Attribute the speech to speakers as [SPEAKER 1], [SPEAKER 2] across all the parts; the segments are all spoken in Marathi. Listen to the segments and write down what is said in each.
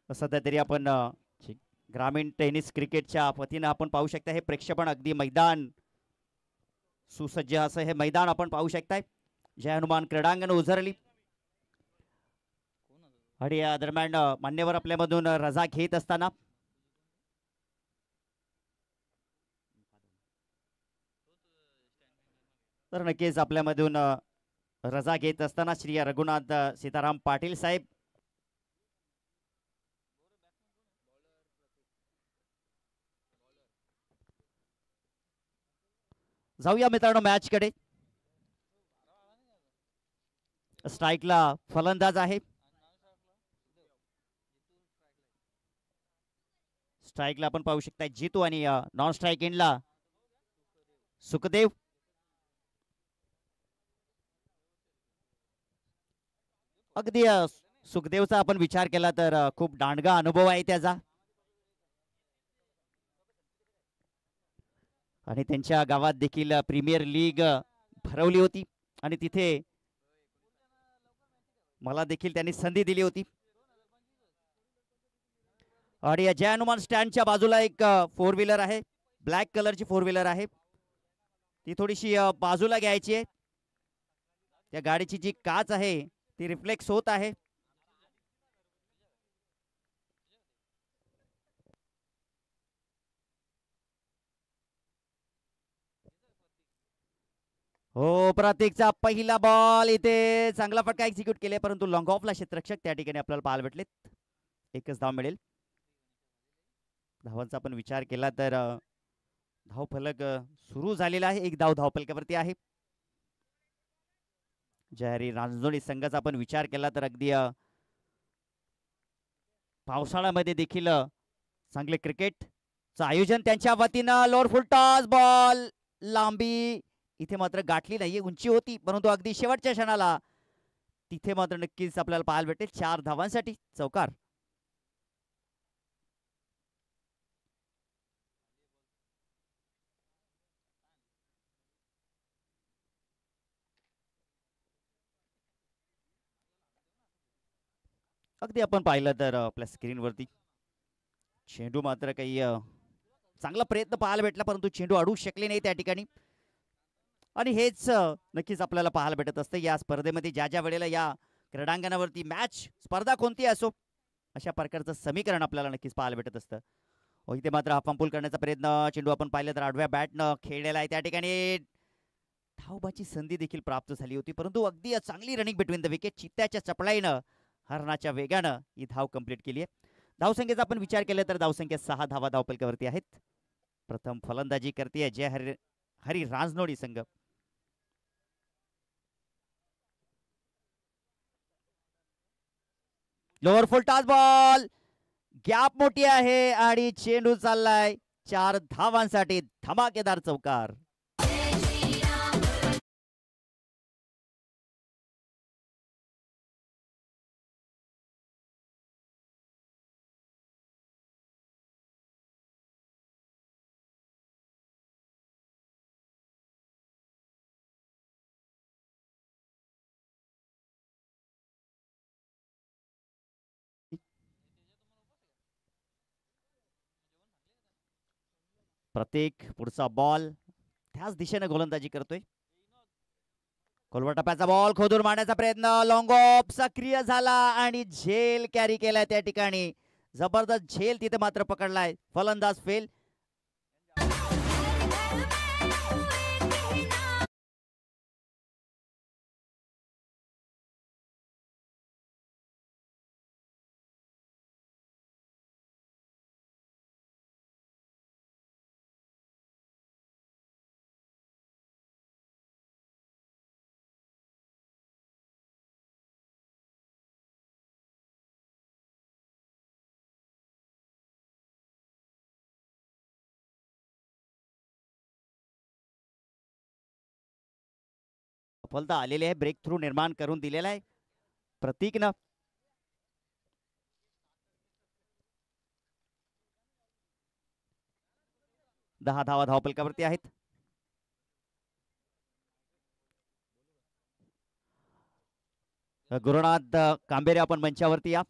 [SPEAKER 1] सध्या तरी आपण ग्रामीण टेनिस क्रिकेटच्या वतीनं आपण पाहू शकता हे प्रेक्षेपण अगदी मैदान सुसज्ज असं हे मैदान आपण पाहू शकताय. जय हनुमान क्रीडांगण उजरली आणि या दरम्यान मान्यवर आपल्यामधून रजा घेत असताना तर नक्कीच आपल्यामधून रजा घेत असताना श्री रघुनाथ सीताराम पाटील साहेब जाऊया मित्रांनो मॅच कडे. स्ट्राईकला फलंदाज आहे. स्ट्राईकला आपण पाहू शकता जितू आणि नॉन स्ट्राईक एंडला सुखदेव. अगदी सुखदेवचा आपण विचार केला तर खूप दांडगा अनुभव आहे त्याचा आणि त्यांच्या गावात देखील प्रीमियर लीग भरवली होती आणि तिथे मला देखील त्यांनी संधी दिली होती. आणि जय हनुमान स्टँडच्या बाजूला एक फोर व्हीलर आहे, ब्लॅक कलरची फोर व्हीलर आहे, ती थोडीशी बाजूला घ्यायची आहे. त्या गाडीची जी काच आहे ती रिफ्लेक्स होत आहे. हो, प्रतीकचा पहिला बॉल इथे चांगला फटका एक्झिक्यूट केले परंतु लॉंग ऑफला क्षेत्ररक्षक त्या ठिकाणी आपल्याला पाहायला भेटलेत. एकच धाव मिळेल. धावांचा आपण विचार केला तर धाव फलक सुरू झालेला आहे. एक धाव धावफलकावरती आहे. जयहरी रांजणोळी संघाचा आपण विचार केला तर अगदी पावसाळ्यामध्ये देखील चांगले क्रिकेटचं आयोजन त्यांच्या वतीनं. लोअर फुल टॉस बॉल लांबी इथे मात्र गाठली नाहीये, उंची होती परंतु अगदी शेवटच्या क्षणाला तिथे मात्र नक्कीच आपल्याला पाहायला भेटेल 4 धावांसाठी चौकार. अगदी आपण पाहिलं तर आपल्या स्क्रीनवरती चेंडू मात्र काही चांगला प्रयत्न पाहायला भेटला परंतु चेंडू अडू शकले नाही त्या ठिकाणी आणि हेच नक्कीच आपल्याला पाहायला भेटत असतं या स्पर्धेमध्ये. ज्या ज्या वेळेला या क्रीडांगणावरती मॅच स्पर्धा कोणती असो अशा प्रकारचं समीकरण आपल्याला नक्कीच पाहायला भेटत असतं. इथे मात्र हाफांपूल करण्याचा प्रयत्न, चेंडू आपण पाहिलं तर आडव्या बॅटनं खेळलेला आहे. त्या ठिकाणी धावबाची संधी देखील प्राप्त झाली होती परंतु अगदी चांगली रनिंग बिटवीन द विकेट. चित्त्याच्या चपळाईनं हरणाच्या वेगानं ही धाव कंप्लीट केली आहे. धावसंख्येचा आपण विचार केला तर धावसंख्या 6 धावा धावफलकावरती आहेत. प्रथम फलंदाजी करते जय हरी रांजणोळी संघ. Lower full toss ball, gap मोठी आहे आणि चेंडू चाललाय 4 धावांसाठी. धमाकेदार चौकार. प्रत्येक पुढचा बॉल त्याच दिशेने गोलंदाजी करतोय. खोलवर टप्प्याचा बॉल खोदून मारण्याचा प्रयत्न, लॉंग ऑफ सक्रिय झाला आणि झेल कॅरी केलाय त्या ठिकाणी. जबरदस्त झेल तिथे मात्र पकडलाय. फलंदाज फेल. सफलता आलेली आहे. ब्रेक थ्रू निर्माण करून दिलेला आहे प्रतीकनं. दहा धावा धावफलकावरती आहेत. गुरुनाथ कांबेरे आपण मंचावरती या.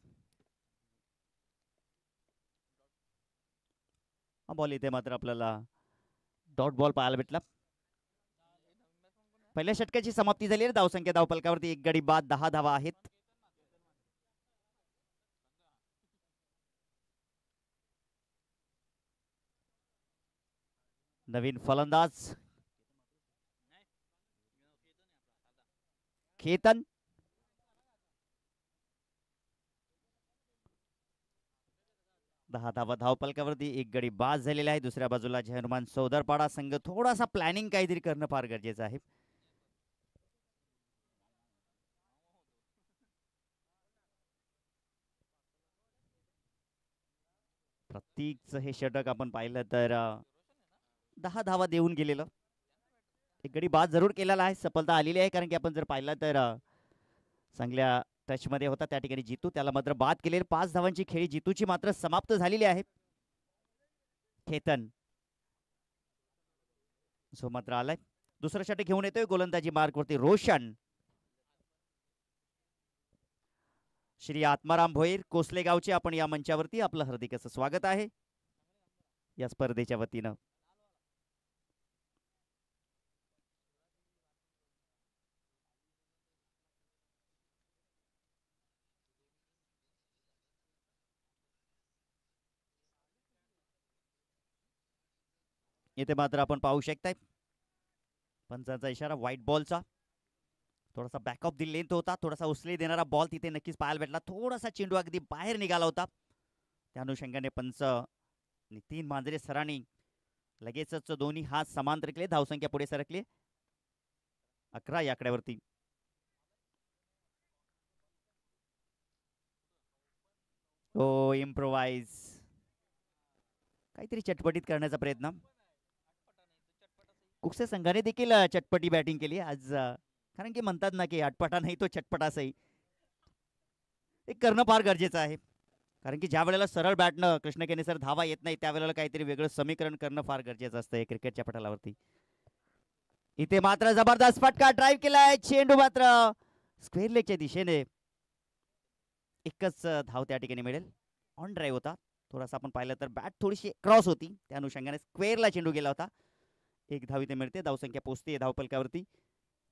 [SPEAKER 1] हा बॉल इथे मात्र आपल्याला डॉट बॉल पाहायला भेटला. पहिल्या षटकाची समाप्ती झाली आहे. धावसंख्या धावपलकावरती 1 गडी बाद, 10 धावा आहेत. नवीन फलंदाज केतन. दहा धावा धावपलकावरती 1 गडी बाद झालेला आहे. दुसऱ्या बाजूला जय हनुमान सौदरपाडा संघ थोडासा प्लॅनिंग काहीतरी करणं फार गरजेचं आहे. प्रत्येकच हे षटक आपण पाहिलं तर 10 धावा देऊन गेलेलं. 1 गडी बाद जरूर केलेला आहे. सफलता आलेली आहे, कारण की आपण जर पाहिलं तर चांगल्या टच मध्ये होता त्या ठिकाणी जितू, त्याला मात्र बाद केलेले. 5 धावांची खेळी जितूची मात्र समाप्त झालेली आहे. केतन जो मात्र आलाय. दुसरं षटक घेऊन येतोय गोलंदाजी मार्कवरती रोशन. श्री आत्माराम भोईर कोसले गावचे आपण या मंचावरती आपलं हार्दिक असं स्वागत आहे या स्पर्धेच्या वतीनं. इथे मात्र आपण पाहू शकताय पंचांचा इशारा व्हाईट बॉलचा. थोडासा बॅकअप दी लेंथ होता, थोडासा उसळी देणारा बॉल तिथे नक्कीच पाहायला भेटला. थोडासा चेंडू अगदी बाहेर निघाला होता. त्या अनुषंगाने पंच नितीन मांजरे सरांनी लगेचच दोन्ही हात समांतर केले. धावसंख्या पुढे सरकली 11 या आकड्यावरती. ओ इम्प्रोवाइज काहीतरी चटपटीत करण्याचा प्रयत्न. कुकसे संघाने देखील चटपटी बॅटिंग केली आज, कारण की म्हणतात ना की अटपटा नाही तो चटपटासही एक करणं फार गरजेचं आहे. कारण की ज्या वेळेला सरळ बॅटनं कृष्ण केने सर धावा येत नाही त्यावेळेला काहीतरी वेगळं समीकरण करणं फार गरजेचं असतं क्रिकेटच्या पटलावरती. इथे मात्र जबरदस्त फटका ड्राईव्ह केलाय. चेंडू मात्र स्क्वेअर लेगच्या दिशेने. एकच धाव त्या ठिकाणी मिळेल. ऑन ड्राईव्ह होता. थोडासा आपण पाहिलं तर बॅट थोडीशी क्रॉस होती, त्या अनुषंगाने स्क्वेअरला चेंडू गेला होता. 1 धाव इथे मिळते. धावसंख्या पोहोचते धावपलकावरती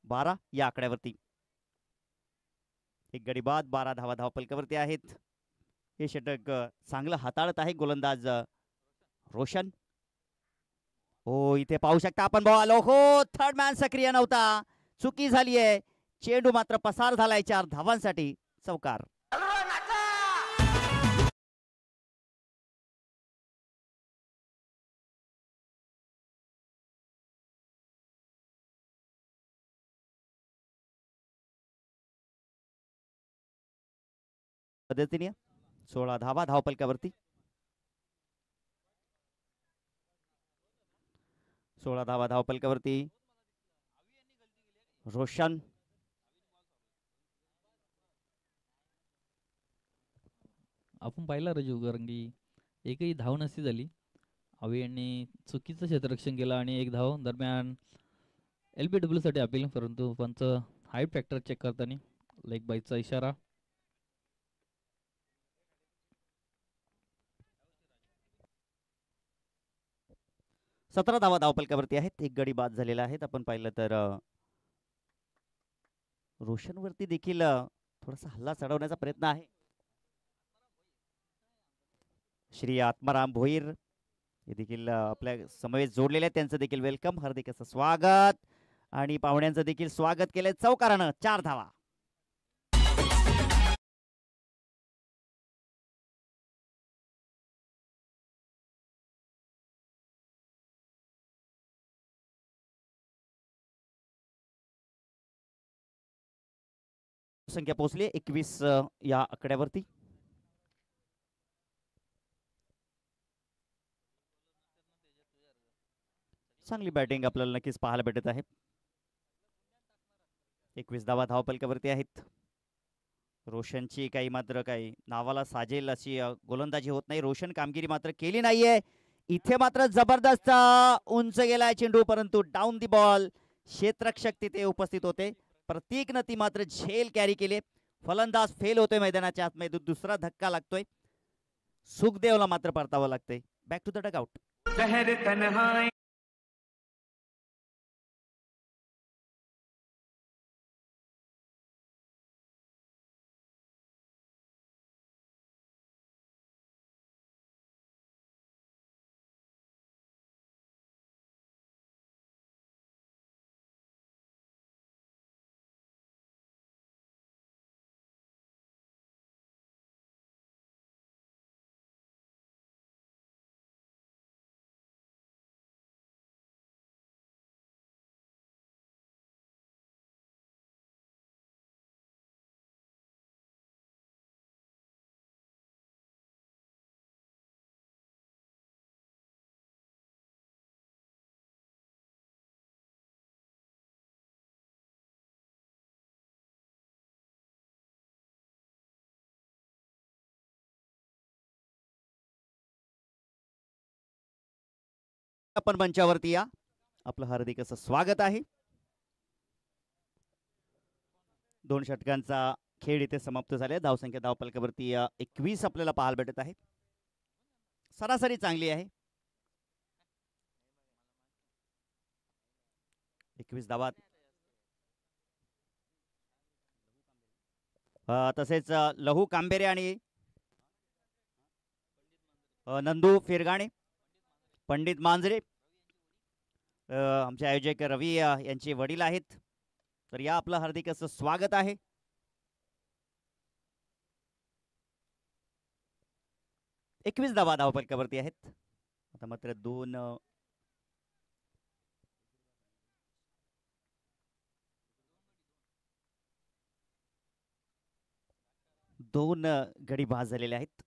[SPEAKER 1] 12 या आकड्यावरती. 1 गडी बाद, 12 धावा धावपलकावरती आहेत. हे षटक चांगलं हाताळत आहे गोलंदाज रोशन. हो इथे पाहू शकता आपण बॉल. हो थर्ड मॅन सक्रिय नव्हता, चुकी झाली आहे. चेंडू मात्र पसार झालाय 4 धावांसाठी. चौकार. पद्धतीने 16 धावा धावपलकावरती. 16 धावा धावपलकावरती रोशन.
[SPEAKER 2] आपण पाहिला रजू, कारण की एकही धाव नसती झाली. अवी यांनी चुकीचं क्षेत्ररक्षण केलं आणि 1 धाव दरम्यान LBW साठी अपील, परंतु पंच हाईट फॅक्टर चेक करताना लेग बाईचा इशारा.
[SPEAKER 1] सतरा धावा धावपलकावरती आहेत. 1 गडी बाद झालेला आहेत. आपण पाहिलं तर रोशनवरती देखील थोडासा हल्ला चढवण्याचा प्रयत्न आहे. श्री आत्माराम भोईर हे देखील आपल्या समवेत जोडलेले आहेत. त्यांचं देखील वेलकम, हार्दिक असं स्वागत. आणि पाहुण्यांचं देखील स्वागत केलंय चौकारानं. 4 धावा. संख्या पोहोचली 21 या आकड्यावरती. चांगली बॅटिंग आपल्याला नक्कीच पाहायला भेटत आहे. 21 धावा धावपलकावरती आहेत. रोशनची काही नावाला साजेल अशी गोलंदाजी होत नाही. रोशन कामगिरी मात्र केली नाहीये. इथे मात्र जबरदस्त उंच गेलाय चेंडू, परंतु डाऊन दी बॉल. क्षेत्ररक्षक तिथे उपस्थित होते. प्रत्येकनं ती मात्र झेल कॅरी केले. फलंदाज फेल होतोय मैदानाच्या आतमध्ये. दुसरा धक्का लागतोय. सुखदेवला मात्र परतावं लागतंय. Back to the dugout.
[SPEAKER 3] शहर तन्हाई
[SPEAKER 1] आपण मंचावरती या. आपलं हार्दिक असं स्वागत आहे. 2 षटकांचा खेळ इथे समाप्त झाले. धावसंख्या धावपलकावरती 21 आपल्याला पाहायला भेटत आहे. सरासरी चांगली आहे. 21 धावा. तसेच लहू कांबेरे आणि नंदू फिरगाणे, पंडित मांजरे आमचे आयोजक रवी यांचे वडील आहेत. तर या आपलं हार्दिक असं स्वागत आहे. एकवीस धावा धावपलकावरती आहेत. आता मात्र दोन गडी बाद झालेले आहेत.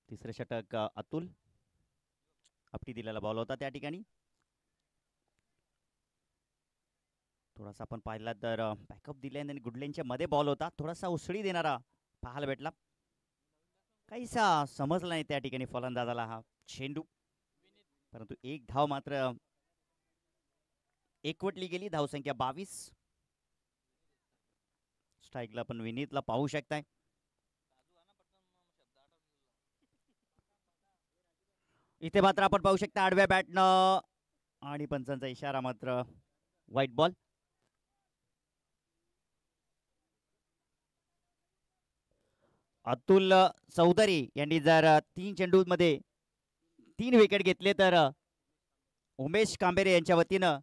[SPEAKER 1] तिसरे षटक अतुल आपटी दिलेला बॉल होता त्या ठिकाणी. थोडासा आपण पाहिला तर बॅकअप दिले आणि गुडलेनच्या मध्ये बॉल होता. थोडासा उसळी देणारा पाहायला भेटला. काहीसा समजला नाही त्या ठिकाणी फलंदाजाला हा चेंडू, परंतु एक धाव मात्र एकवटली गेली. धावसंख्या 22. स्ट्राईकला पण विनीतला पाहू शकताय. इथे मात्र आपण पाहू शकता आडव्या बॅटनं आणि पंचांचा इशारा मात्र व्हाईट बॉल. अतुल चौधरी यांनी जर 3 चेंडूमध्ये 3 विकेट घेतले तर उमेश कांबेरे यांच्या वतीनं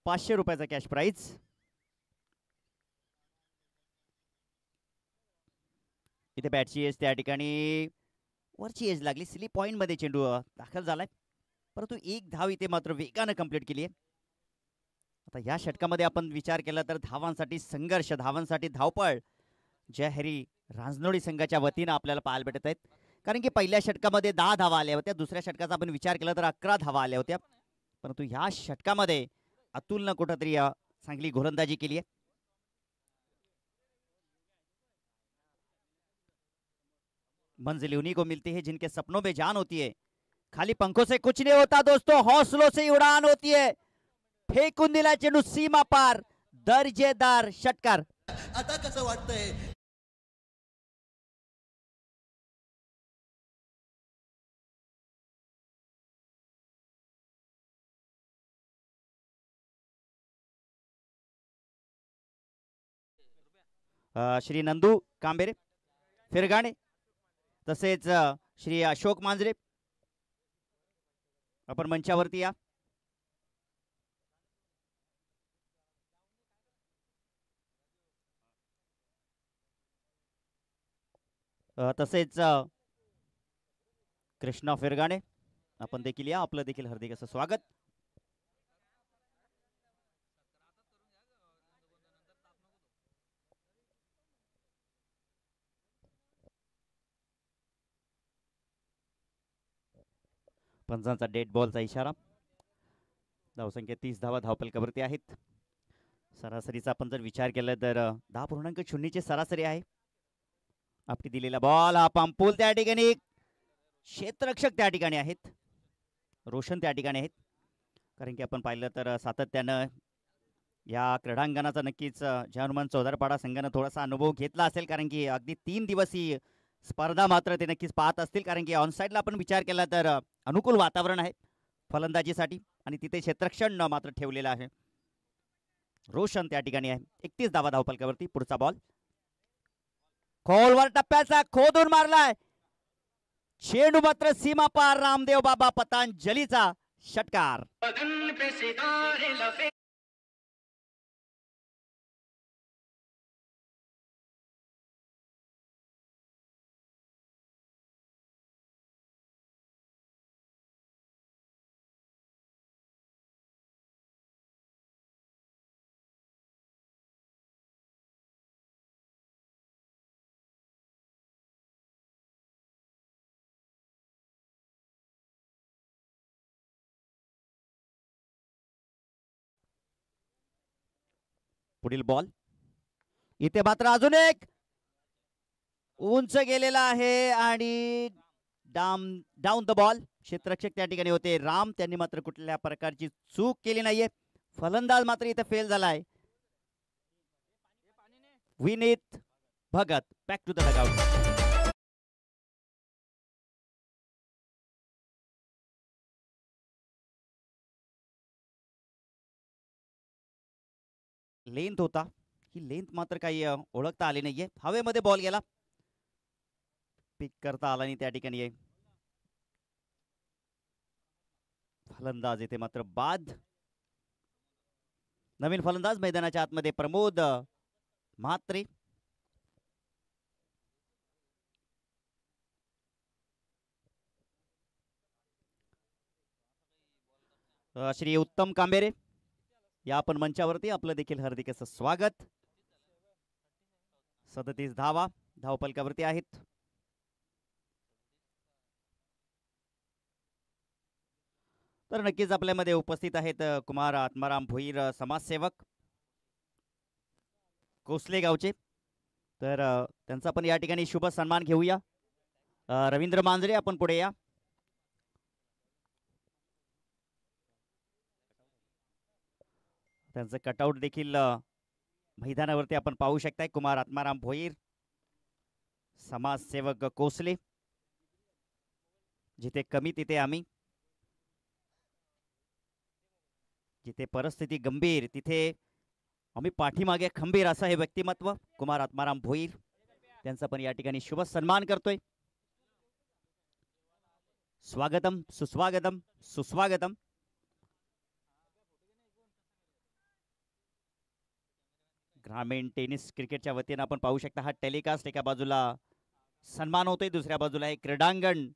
[SPEAKER 1] 500 रुपयाचा कॅश प्राइज. इथे बॅटची एज त्या ठिकाणी वरची एज लागली. स्लिप पॉइंट मध्ये चेंडू दाखल झालाय, परंतु एक धाव इथे मात्र वेगानं कंप्लीट केली आहे. आता या षटकामध्ये आपण विचार केला तर धावांसाठी संघर्ष, धावांसाठी धावपळ जय हरी रांजणोळी संघाच्या वतीनं आपल्याला पाहायला भेटत आहेत. कारण की पहिल्या षटकामध्ये 10 धावा आल्या होत्या. दुसऱ्या षटकाचा आपण विचार केला तर 11 धावा आल्या होत्या. परंतु ह्या षटकामध्ये अतुलनं कुठंतरी चांगली गोलंदाजी केली आहे. मंजिल उन्हीं को मिलती है जिनके सपनों में जान होती है. खाली पंखों से कुछ नहीं होता दोस्तों, हौसलों से उड़ान होती है. फेकून दिला चेंडू सीमा पार. दर्जेदार षटकार.
[SPEAKER 4] आता कसं वाटतंय?
[SPEAKER 1] श्री नंदू कांबेरे, फिरगाणे, तसेच श्री अशोक मांजरे आपण मंचावरती या. तसेच कृष्णा फिरगाणे आपण देखील या. आपलं देखील हार्दिक असं स्वागत. पंचांचा डेड बॉलचा इशारा. धावसंख्या 30 धावा धावपलकावरती आहेत. सरासरीचा आपण जर विचार केला तर 10.0 सरासरी आहे. आपली दिलेला बॉल हा पंपूल त्या ठिकाणी, क्षेत्ररक्षक त्या ठिकाणी आहेत, रोशन त्या ठिकाणी आहेत. कारण की आपण पाहिलं तर सातत्यानं या क्रीडांगणाचा नक्कीच हनुमान चौधारपाडा संघानं थोडासा अनुभव घेतला असेल. कारण की अगदी 3 दिवस ही स्पर्धा मात्र ते नक्कीच पाहत असतील, कारण की ऑनसाईडला आपण विचार केला तर अनुकूल वातावरण आहे फलंदाजीसाठी आणि तिथे क्षेत्ररक्षण मात्र ठेवलेलं आहे. रोशन त्या ठिकाणी आहे. 31 धावा धावपलकावरती. पुढचा बॉल खोलवर टप्प्याचा खोदून मारलाय. चेंडू मात्र सीमा पार. रामदेव बाबा पतंजलीचा षटकार. पुढील बॉल इथे मात्र अजून एक उंच गेलेला आहे आणि डाऊन द बॉल. क्षेत्ररक्षक त्या ठिकाणी होते राम, त्यांनी मात्र कुठल्या प्रकारची चूक केली नाहीये. फलंदाज मात्र इथे फेल झालाय. Vineet Bhagat back to the dugout. Length होता, ही लेंथ मात्र काही ओळखता आली नाहीये. हवेमध्ये बॉल गेला, पिक करता आला नाही त्या ठिकाणी. फलंदाज इथे मात्र बाद. नवीन फलंदाज मैदानाच्या आतमध्ये प्रमोद म्हात्रे. श्री उत्तम कांबेरे या आपण मंचावरती आपलं देखील हार्दिक असं स्वागत. 37 धावा धावपलकावरती आहेत. तर नक्कीच आपल्यामध्ये उपस्थित आहेत कुमार आत्माराम भोईर, समाजसेवक कोसले गावचे. तर त्यांचा पण या ठिकाणी शुभ सन्मान घेऊया. रवींद्र मांजरे आपण पुढे या. त्यांचं कटआउट देखील मैदानावरती आपण पाहू शकताय. कुमार आत्माराम भोईर, समाजसेवक कोसले. जिथे कमी तिथे आम्ही, जिथे परिस्थिती गंभीर तिथे आम्ही पाठीमागे खंबीर, असं हे व्यक्तिमत्व कुमार आत्माराम भोईर. त्यांचा पण या ठिकाणी शुभ सन्मान करतोय. स्वागतम सुस्वागतम सुस्वागतम. ग्रामीण टेनिस क्रिकेटच्या वतीने आपण पाहू शकता हा टेलिकास्ट. एका बाजूला सन्मान होतोय, दुसऱ्या बाजूला एक क्रीडांगण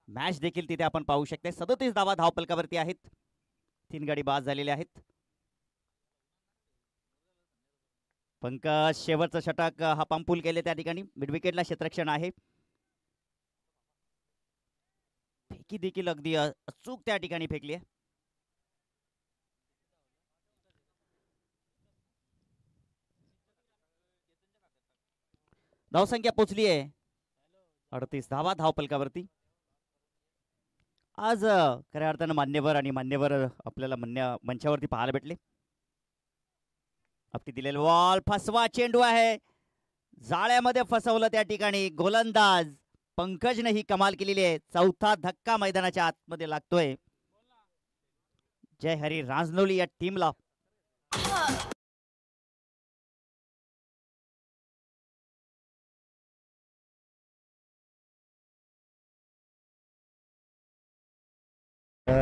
[SPEAKER 1] मॅच देखील तिथे आपण पाहू शकता. 37 धावा धावपलकावरती आहेत. 3 गडी बाद झालेले आहेत. पंकज शेवटचं षटक हा पंपूल केले त्या ठिकाणी. मिडविकेटला क्षेत्ररक्षण आहे. फेकी देखील अगदी अचूक त्या ठिकाणी फेकली आहे. धावसंख्या पोचली आहे 38 धावा धावपलकावरती. आज खऱ्या अर्थानं मान्यवर आपल्याला मंचावरती पाहायला भेटले. आपली दिलेला बॉल फसवा चेंडू आहे, जाळ्यामध्ये फसवलं त्या ठिकाणी. गोलंदाज पंकजने ही कमाल केलेली आहे. चौथा धक्का मैदानाच्या आतमध्ये लागतोय. जय हरी रांजनोली या टीमला.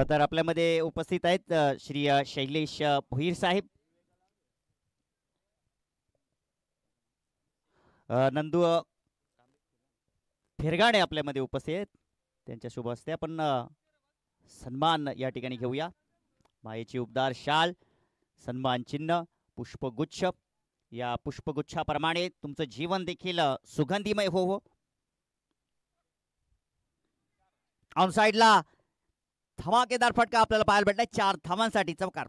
[SPEAKER 1] तर आपल्यामध्ये उपस्थित आहेत श्री शैलेश भोईर साहेब, नंदू फिरगाणे आपल्यामध्ये उपस्थित आहेत. त्यांच्या शुभ हस्ते आपण सन्मान या ठिकाणी घेऊया. मायेची उबदार शाल, सन्मान चिन्ह, पुष्पगुच्छ. या पुष्पगुच्छाप्रमाणे तुमचं जीवन देखील सुगंधीमय हो. ऑन साइडला धमाकेदार फटका आपल्याला पाहायला भेटलाय. 4 धावांसाठी चौकार.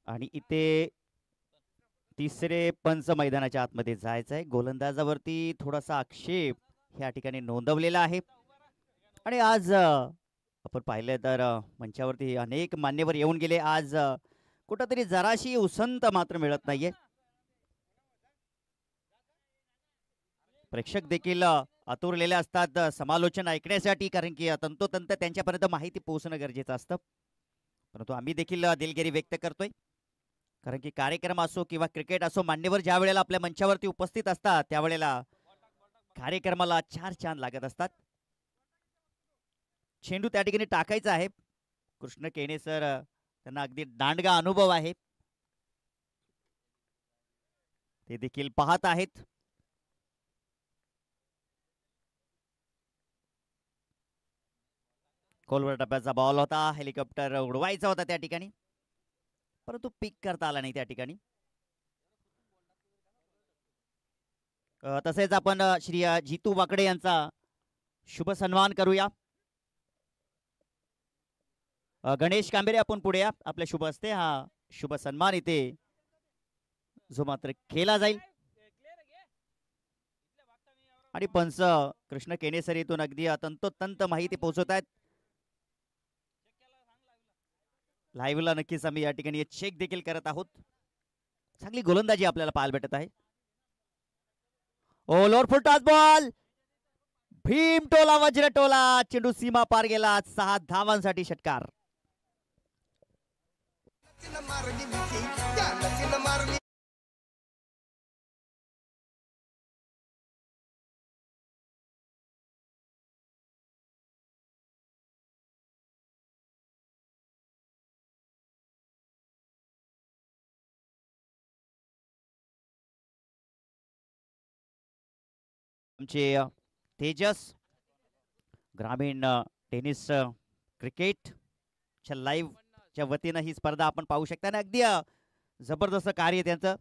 [SPEAKER 1] आणि इथे तिसरे पंच मैदानाच्या आतमध्ये जायचं आहे. गोलंदाजावरती थोडासा आक्षेप या ठिकाणी नोंदवलेला आहे. आणि आज आपण पाहिलं तर मंचावरती अनेक मान्यवर येऊन गेले. आज कुठंतरी जराशी उसंत मात्र मिळत नाहीये. प्रेक्षक देखील आतुरलेले असतात समालोचन ऐकण्यासाठी, कारण की तंतोतंत त्यांच्यापर्यंत माहिती पोहोचणं गरजेचं असतं. परंतु आम्ही देखील दिलगिरी व्यक्त करतोय, कारण की कार्यक्रम असो किंवा क्रिकेट असो, मान्यवर ज्या वेळेला आपल्या मंचावरती उपस्थित असतात त्यावेळेला कार्यक्रमाला चार चांद लागत असतात. चेंडू त्या ठिकाणी टाकायचा आहे. कृष्ण केणे सर त्यांना अगदी दांडगा अनुभव आहे, ते देखील पाहत आहेत. खोलवर टप्प्याचा बॉल होता, हेलिकॉप्टर उडवायचा होता त्या ठिकाणी, परंतु पिक करता आला नाही त्या ठिकाणी. तसेच आपण श्री जितू वाकडे यांचा शुभ सन्मान करूया. गणेश कांबेरे आपण पुढे या, आपल्या शुभ हस्ते हा शुभ सन्मान इथे जो मात्र केला जाईल. आणि पंच कृष्ण केनेसर इथून अगदी तंतोतंत माहिती पोहोचवत आहेत. लाईव्हला नक्कीच आम्ही या ठिकाणी चेक देखील करत आहोत. चांगली गोलंदाजी आपल्याला पाहायला भेटत आहे. ओ लोअर फुल टॉस बॉल, भीम टोला वज्र टोला, चेंडू सीमा पार गेला. 6 धावांसाठी षटकार. आमचे तेजस ग्रामीण टेनिस क्रिकेटच्या लाईव्हच्या वतीनं ही स्पर्धा आपण पाहू शकता. आणि अगदी जबरदस्त कार्य त्यांचं,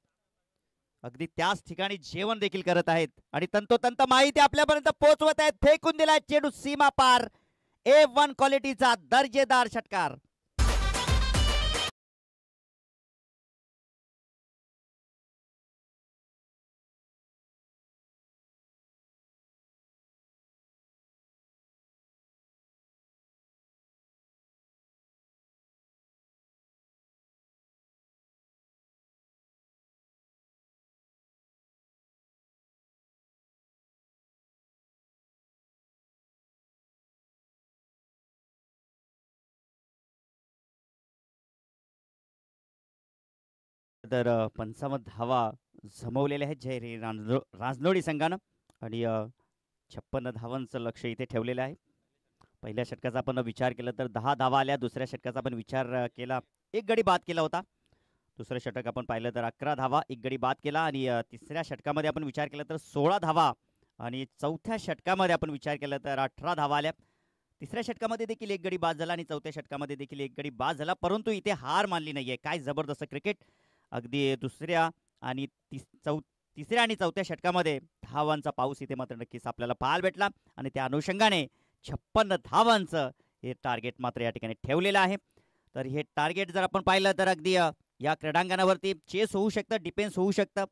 [SPEAKER 1] अगदी त्याच ठिकाणी जेवण देखील करत आहेत आणि तंतोतंत माहिती आपल्यापर्यंत पोहोचवत आहेत. फेकून दिलाय चेंडू सीमा पार. A1 क्वालिटीचा दर्जेदार षटकार. तर 55 धावा जमवलेल्या आहेत जय राजनोडी संघानं. आणि 56 धावांचं लक्ष इथे ठेवलेलं आहे. पहिल्या षटकाचा आपण विचार केला तर 10 धावा आल्या. दुसऱ्या षटकाचा आपण विचार केला, एक गडी बाद केला होता. दुसरं षटक आपण पाहिलं तर 11 धावा, एक गडी बाद केला. आणि तिसऱ्या षटकामध्ये आपण विचार केला तर 16 धावा. आणि चौथ्या षटकामध्ये आपण विचार केला तर 18 धावा आल्या. तिसऱ्या षटकामध्ये देखील एक गडी बाद झाला आणि चौथ्या षटकामध्ये देखील एक गडी बाद झाला. परंतु इथे हार मानली नाहीये. काय जबरदस्त क्रिकेट. अगदी तिसऱ्या आणि चौथ्या षटकामध्ये धावांचा पाऊस इथे मात्र नक्कीच आपल्याला पाहायला भेटला. आणि त्या अनुषंगाने 56 धावांचं हे टार्गेट मात्र या ठिकाणी ठेवलेलं आहे. तर हे टार्गेट जर आपण पाहिलं तर अगदी या क्रीडांगणावरती चेस होऊ शकतं, डिफेन्स होऊ शकतं.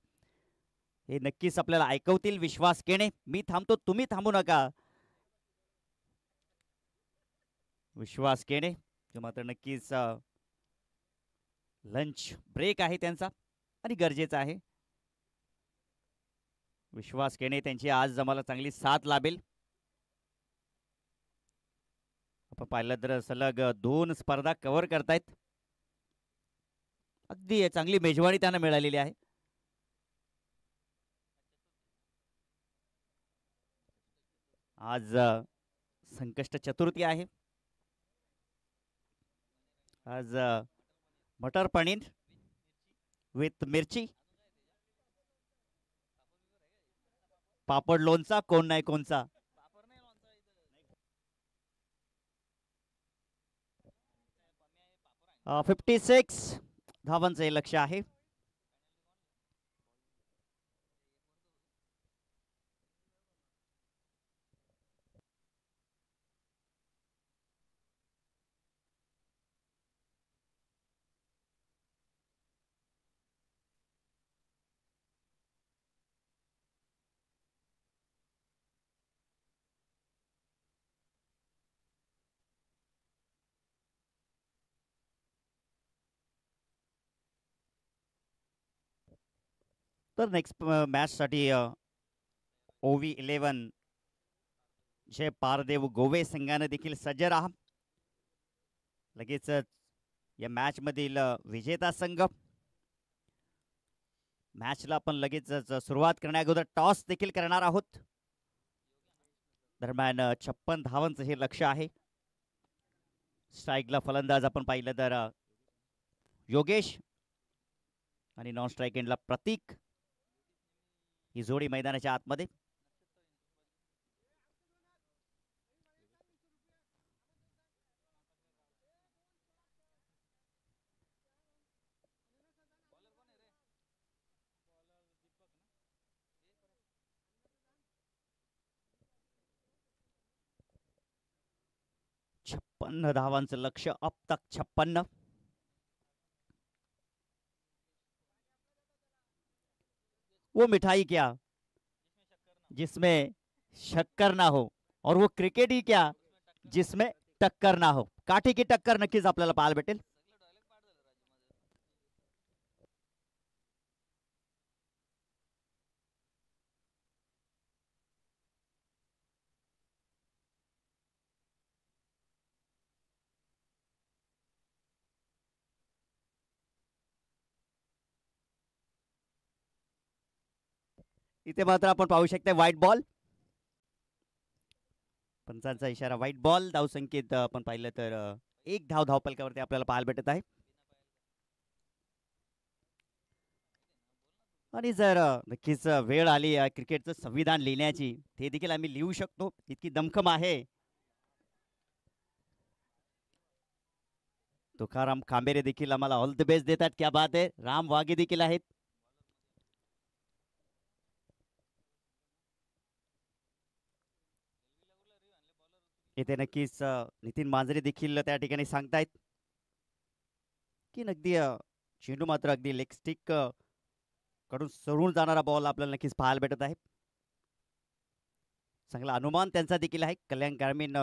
[SPEAKER 1] हे नक्कीच आपल्याला ऐकवतील विश्वास केणे. मी थांबतो, तुम्ही थांबू नका. विश्वास केणे जो मात्र नक्कीच लंच ब्रेक आहे त्यांचा आणि गरजेचा आहे. विश्वास केणे त्यांची आज आम्हाला चांगली साथ लाभेल. आपण पाहिलं तर सलग 2 स्पर्धा कव्हर करतायत. अगदी चांगली मेजवानी त्यांना मिळालेली आहे. आज संकष्ट चतुर्थी आहे. आज मटर पनीर विथ मिरची, पापड, लोणचा, कोण नाही कोणचा. 56 धावांचं हे लक्ष आहे. तर नेक्स्ट मॅचसाठी OV11 जय पारदेव गोवे संघाने देखील सज्ज राहा. लगेचच या मॅच मधील विजेता संघ मॅचला आपण लगेचच सुरुवात करण्या अगोदर टॉस देखील करणार आहोत. दरम्यान 56 धावांचं हे लक्ष्य आहे. स्ट्राईकला फलंदाज आपण पाहिलं तर योगेश आणि नॉन स्ट्राईक एंडला प्रतीक ही जोडी मैदानाच्या आतमध्ये. छप्पन्न धावांचं लक्ष्य अब तक 56. वो मिठाई क्या जिसमें शक्कर ना हो और वो क्रिकेट ही क्या जिसमें टक्कर ना हो. काठी की टक्कर नक्कीच आपल्याला पाहायला भेटेल. इथे मात्र आपण पाहू शकता व्हाईट बॉल. पंचांचा इशारा व्हाईट बॉल. धावसंख्येत आपण पाहिलं तर एक धाव धावपलकावरती आपल्याला पाहायला भेटत आहे. आणि जर नक्कीच वेळ आली क्रिकेटचं संविधान लिहिण्याची ते देखील आम्ही लिहू शकतो. इतकी दमखम आहे. तुकाराम खांबेरे देखील आम्हाला ऑल द बेस्ट देतात. क्या बात आहे. राम वाघे देखील आहेत. इथे नक्कीच नितीन मांजरे देखील त्या ठिकाणी सांगतायत की अगदी चेंडू मात्र अगदी लेग स्टिक कडून सरून जाणारा बॉल आपल्याला नक्कीच पाहायला भेटत आहे. चांगला अनुमान त्यांचा देखील आहे. कल्याण ग्रामीण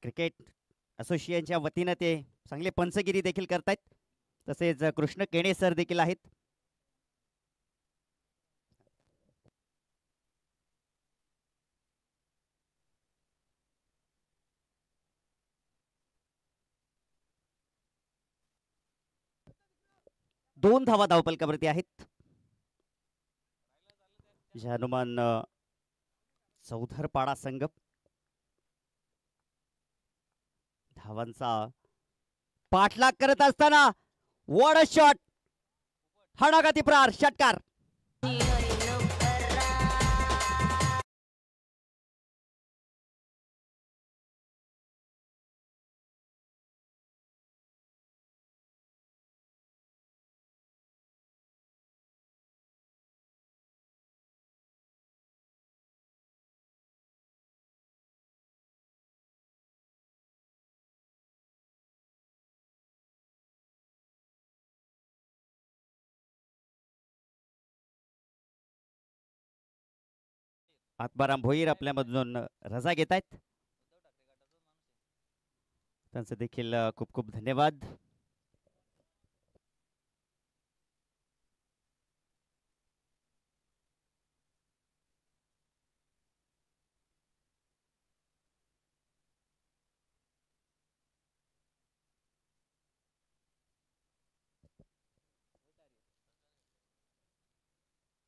[SPEAKER 1] क्रिकेट असोसिएशनच्या वतीनं ते चांगले पंचगिरी देखील करतायत. तसेच कृष्ण केणे सर देखील आहेत. दोन धावा धावपलकावरती आहेत. हनुमान चौधरपाडा संघ धावांचा पाठलाग करत असताना वॉट अ शॉट. हणागती प्रहार षटकार. आत्माराम भोईर आपल्यामधून रजा घेत आहेत. त्यांचं देखील खूप खूप धन्यवाद.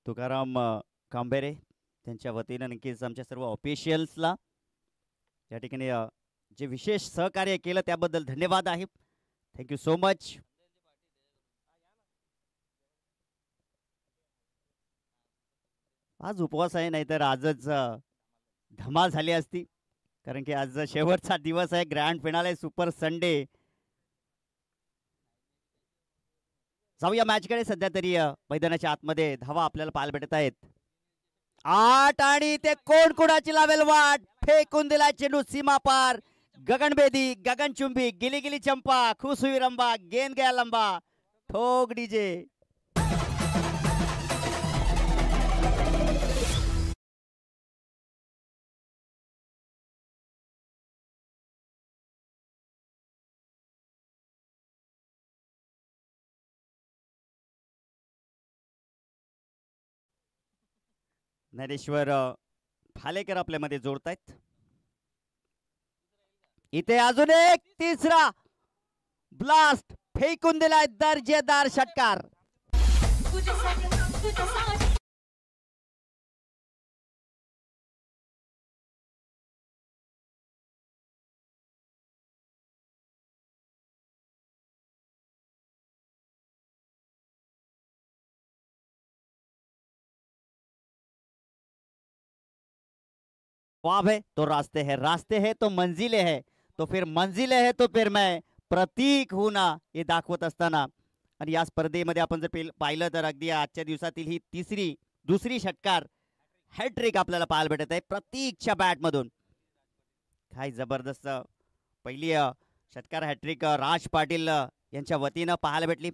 [SPEAKER 1] तुकाराम कांबेरे त्यांच्या वतीनं नक्कीच आमच्या सर्व ऑफिशियल्सला या ठिकाणी जे विशेष सहकार्य केलं त्याबद्दल धन्यवाद आहे. Thank you so much. आज उपवास आहे, नाहीतर आजच धमाल झाली असती. कारण की आज शेवटचा दिवस आहे. Grand finale super Sunday. जाऊया मॅचकडे. सध्या तरी मैदानाच्या आतमध्ये धावा आपल्याला पाहायला भेटत आहेत. 8 आणि ते कोण कुणाची लावेल वाट. फेकून दिला चेंडू सीमा पार. गगनभेदी गगनचुंबी गिली गिली चंपा खुश हुई रंबा गेंद गया लंबा. ठोक डीजे. ज्ञानेश्वर भालेकर आपल्यामध्ये जोडतायत. इथे अजून एक तिसरा ब्लास्ट फेकून दिलाय दर्जेदार षटकार. ख्वाब है तो रास्ते है, रास्ते है तो मंजिले है, तो फिर मंजिले है तो फिर मैं प्रतीक हूं ना, हे दाखवत असताना आणि या स्पर्धेमध्ये आपण जर पाहिलं तर अगदी आजच्या दिवसातील ही दुसरी षटकार हॅट्रिक आपल्याला पाहायला भेटत आहे प्रतीकच्या बॅट मधून. काय जबरदस्त पहिली षटकार हॅट्रिक राज पाटील यांच्या वतीनं पाहायला भेटली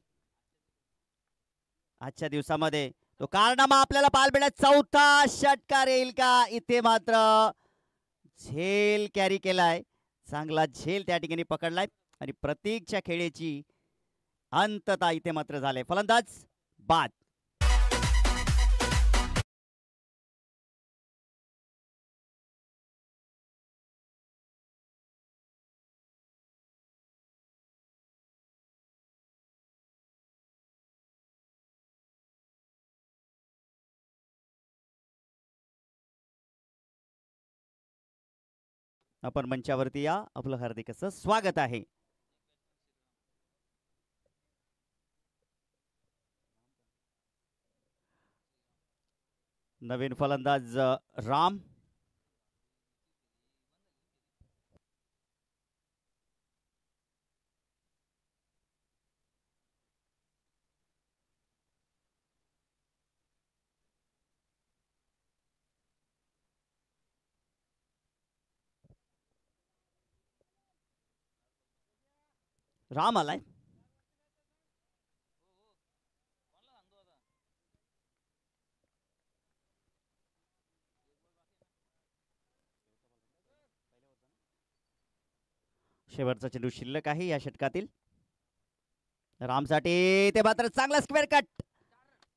[SPEAKER 1] आजच्या दिवसामध्ये. तो कारनामा आपल्याला पाहायला भेटला. चौथा षटकार येईल का? इथे मात्र झेल कॅरी केलाय, चांगला झेल त्या ठिकाणी पकडलाय आणि प्रतीकच्या खेळीची अंतता इथे मात्र झाले. फलंदाज बाद. आपण मंचावरती या, आपलं हार्दिक असं स्वागत आहे. नवीन फलंदाज राम. राम आलाय. शेवटचा चेंडू शिल्लक आहे या षटकातील. रामसाठी ते मात्र चांगला स्क्वेअर कट.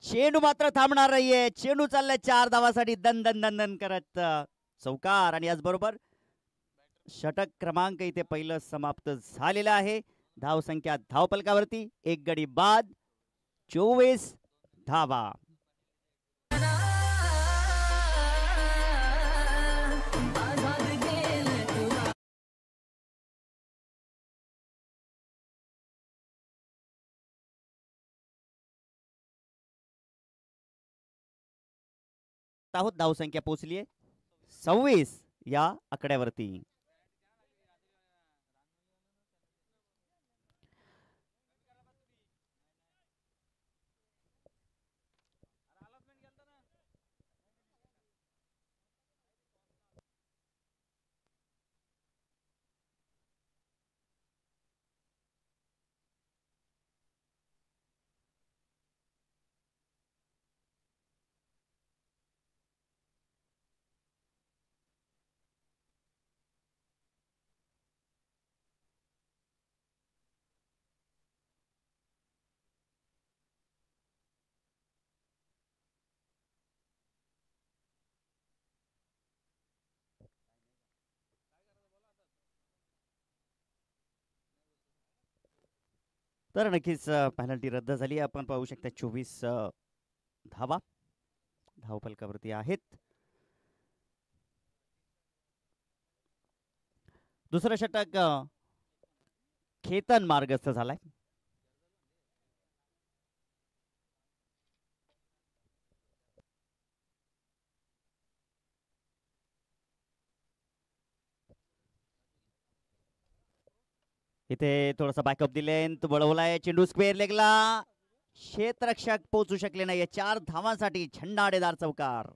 [SPEAKER 1] चेंडू मात्र थांबणार नाहीये. चेंडू चाललाय 4 धावासाठी दन दन दन दन करत चौकार. आणि याचबरोबर षटक क्रमांक इथे पहिलं समाप्त झालेलं आहे. धाव संख्या धावपलकावरती 1 गडी बाद, 24 धावा. आहोत धावसंख्या पोहोचली आहे 26 या आकड्यावरती. तर नक्कीच पेनल्टी रद्द झाली. आपण पाहू शकता 24 धावा धावफलकावरती आहेत. दुसरं षटक खेतन मार्गस्थ झालाय. इथे थोडासा बॅकअप दिले, वळवलाय चेंडू स्क्वेअर लेगला. क्षेत्ररक्षक पोहोचू शकले नाही. 4 धावांसाठी झंडाडेदार चौकार.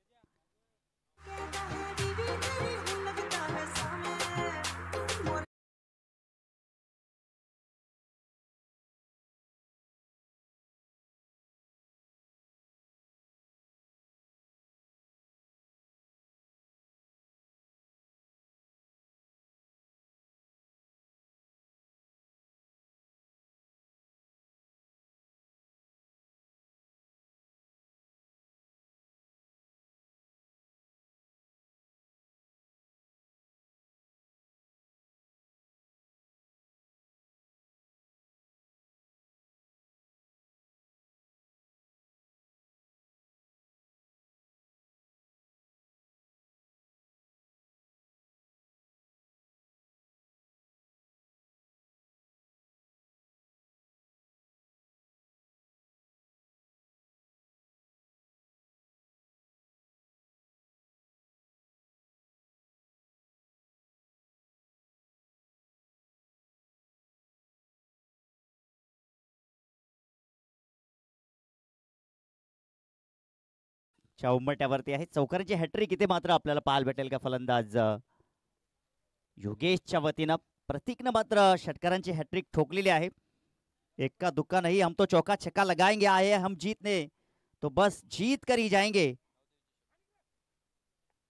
[SPEAKER 1] च्या उंबरठ्यावरती आहे. चौकारांची हॅट्रिक इथे मात्र आपल्याला पाहायला भेटेल का फलंदाज योगेशच्या वतीनं. प्रतीकनं मात्र षटकारांची हॅट्रिक ठोकलेली आहे. एक्का दुक्का नहीं, हम तो चौका छक्का लगाएंगे, आए हम जीतने तो बस जीत कर ही जाएंगे.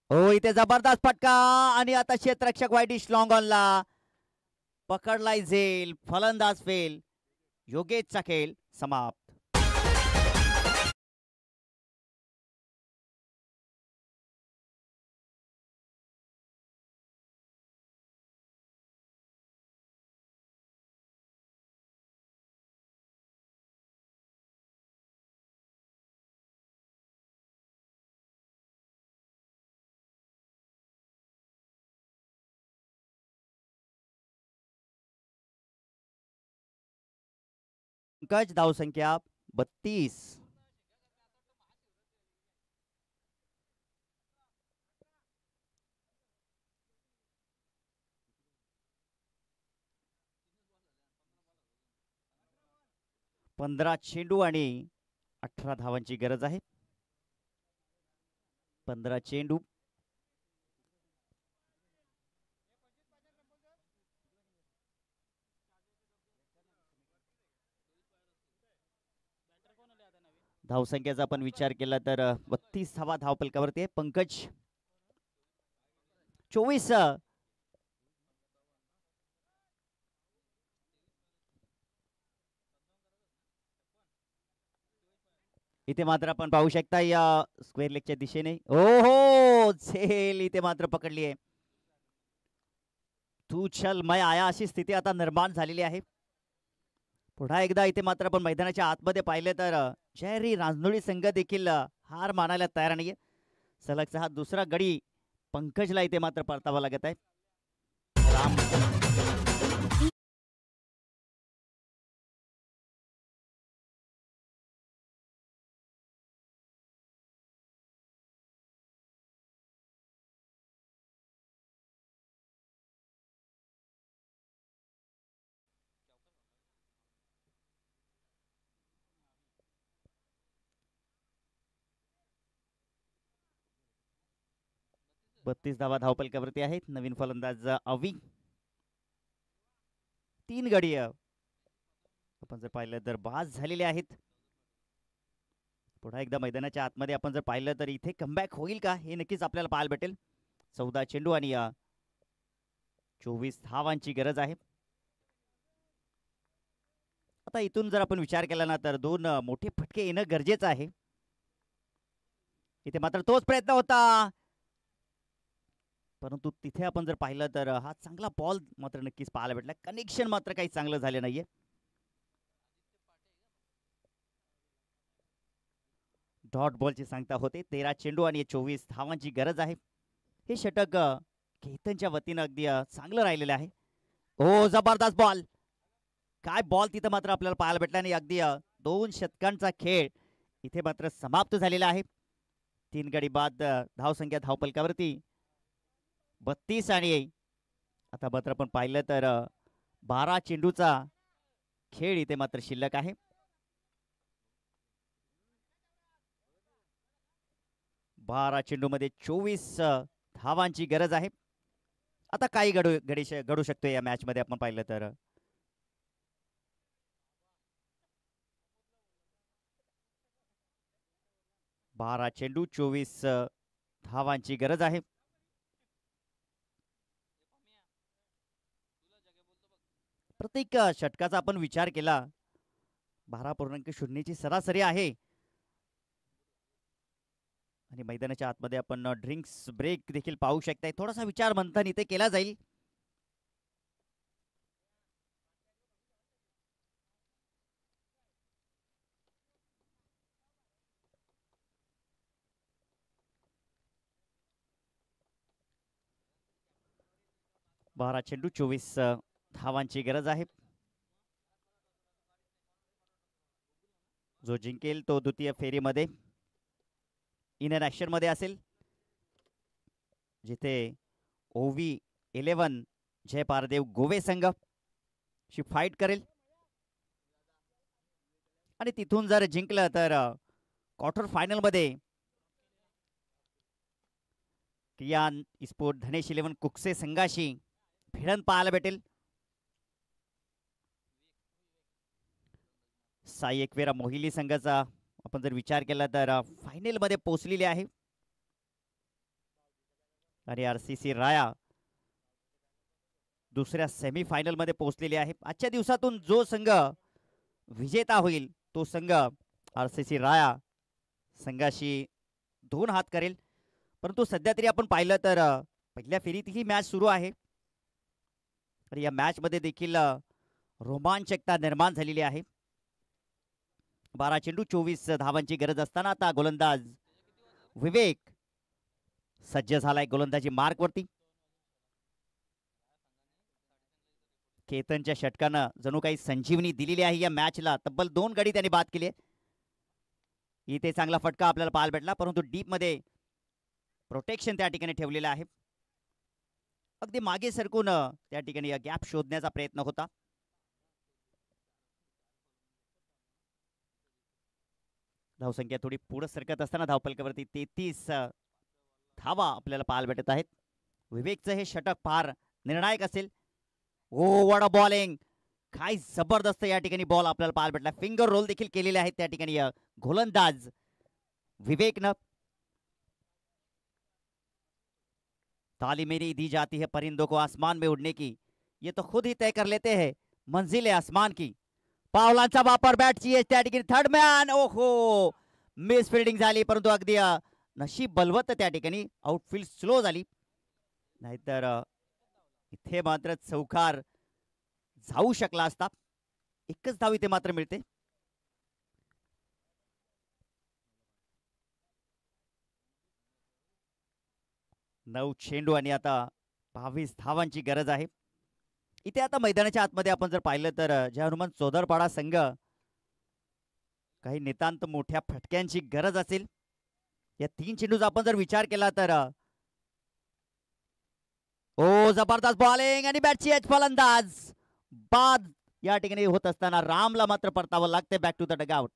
[SPEAKER 1] हो इथे जबरदस्त फटका आणि आता क्षेत्ररक्षक वाईडिश लॉंग ऑनला पकडला झेल. फलंदाज फेल. योगेशचा खेळ समाप्त. पंकज धावसंख्या 32. पंधरा चेंडू आणि 18 धावांची गरज आहे. 15 चेंडू धावसंख्येचा आपण विचार केला तर 32 धावा धावपलकावरती आहे. पंकज 24. इथे मात्र आपण पाहू शकता या स्क्वेअर लेगच्या दिशेने हो झेल इथे मात्र पकडली आहे. तू चल मैं आया अशी स्थिती आता निर्माण झालेली आहे. पुन्हा एकदा इथे मात्र आपण मैदानाच्या आतमध्ये पाहिले तर जयरी रांजणोळी संघ देखील हार मानायला तयार नाहीये. सलगचा हा दुसरा गडी पंकजला इथे मात्र परतावा लागत आहे. राम 32 धावा धावपलकावरती आहेत. नवीन फलंदाज अवी. 3 गडी आपण जर पाहिलं तर बाद झालेले आहेत. पुन्हा एकदा मैदानाच्या आतमध्ये आपण जर पाहिलं तर इथे कमबॅक होईल का हे नक्कीच आपल्याला पाहायला भेटेल. 14 चेंडू आणि 24 धावांची गरज आहे. आता इथून जर आपण विचार केला ना तर 2 मोठे फटके येणं गरजेचं आहे. इथे मात्र तोच प्रयत्न होता परंतु तिथे आपण जर पाहिलं तर हा चांगला बॉल मात्र नक्कीच पाहायला भेटला. कनेक्शन मात्र काही चांगलं झालं नाहीये. डॉट बॉलची सांगता होते. 13 चेंडू आणि 24 धावांची गरज आहे. हे षटक केतनच्या वतीनं अगदी चांगलं राहिलेलं आहे. ओ जबरदस्त बॉल. काय बॉल तिथं मात्र आपल्याला पाहायला भेटला नाही. अगदी 2 षटकांचा खेळ इथे मात्र समाप्त झालेला आहे. 3 गडी बाद धावसंख्या धावपलकावरती 32 आणि आता मात्र आपण पाहिलं तर 12 चेंडूचा खेळ इथे मात्र शिल्लक आहे. 12 चेंडूमध्ये 24 धावांची गरज आहे. आता काही घडू शकतो या मॅच मध्ये आपण पाहिलं तर 12 चेंडू 24 धावांची गरज आहे. प्रत्येक षटकाचा आपण विचार केला 12.0 ची सरासरी आहे. आणि मैदानाच्या आतमध्ये आपण ड्रिंक्स ब्रेक देखील पाहू शकताय. थोडासा विचार मंथन इथे केला जाईल. बारा चेंडू 24 धावांची गरज आहे. जो जिंकेल तो द्वितीय फेरीमध्ये इन ॲक्शन मध्ये असेल, जिथे ओवी 11 जय पारदेव गोवे संघ शी फाईट करेल आणि तिथून जर जिंकलं तर क्वार्टर फायनल मध्ये कियान इस्पोर्ट धनेश 11 कुकसे संघाशी भिडंत पाहायला भेटेल. साई एकवेरा मोहिली संघाचा आपण जर विचार केला तर फायनल मध्ये पोहोचलेले आहे आणि RCC राया दुसऱ्या सेमीफायनल मध्ये पोहोचलेले आहे. आजच्या दिवसातून जो संघ विजेता होईल तो संघ RCC राया संघाशी 2 हात करेल. परंतु सध्या तरी आपण पाहिलं तर पहिल्या फेरीत ही मॅच सुरू आहे आणि या मॅच मध्ये देखील रोमांचकता निर्माण झालेली आहे. 12 चेंडू 24 धावांची गरज असताना आता गोलंदाज विवेक सज्ज झालाय गोलंदाजी मार्क वरती. केतनच्या षटकानं जणू काही संजीवनी दिलेली आहे या मॅचला. तब्बल 2 गडी त्यांनी बाद केले. इथे चांगला फटका आपल्याला पाहायला भेटला परंतु डीप मध्ये प्रोटेक्शन त्या ठिकाणी ठेवलेलं आहे. अगदी मागे सरकून त्या ठिकाणी गॅप शोधण्याचा प्रयत्न होता. धावसंख्या थोडी पुढे सरकत असताना धावफलकावरती 33 धावा आपल्याला पाहायला भेटत आहेत. विवेकचं हे षटक फार निर्णायक असेल. ओ व्हॉट अ बॉलिंग, काय जबरदस्त या ठिकाणी बॉल आपल्याला पाहायला भेटला. फिंगर रोल देखील केलेले आहेत त्या ठिकाणी गोलंदाज विवेकनं. ताली मेरी दी जाती है परिंदों को आसमान में उड़ने की, ये तो खुद ही तय कर लेते हैं मंजिल आसमान की. पावलांचा वापर बॅटची त्या ठिकाणी थर्ड मॅन. ओहो, मिस फिल्डिंग झाली परंतु अगदी नशीब बलवत त्या ठिकाणी आउटफील्ड स्लो झाली. नाहीतर इथे मात्र चौकार जाऊ शकला असता. एकच धाव इथे मात्र मिळते. नऊ चेंडू आणि आता 22 धावांची गरज आहे. इथे आता मैदानाच्या आतमध्ये आपण जर पाहिलं तर जय हनुमान चौदरपाडा संघ काही नितांत मोठ्या फटक्यांची गरज असेल. या 3 चेंडूचा आपण जर विचार केला तर ओ जबरदस्त बॉलिंग आणि बॅटची एच फलंदाज बाद या ठिकाणी होत असताना रामला मात्र परतावं लागते बॅक टू द डगआउट.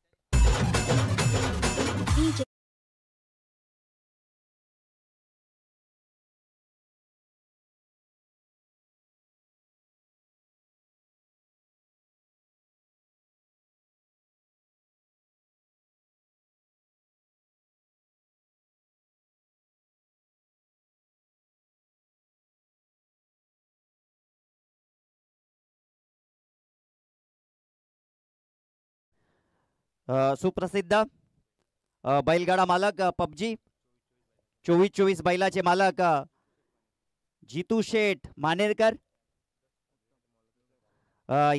[SPEAKER 1] सुप्रसिद्ध बैलगाडा मालक पबजी 24-24 बैलाचे मालक जितू शेठ मानेरकर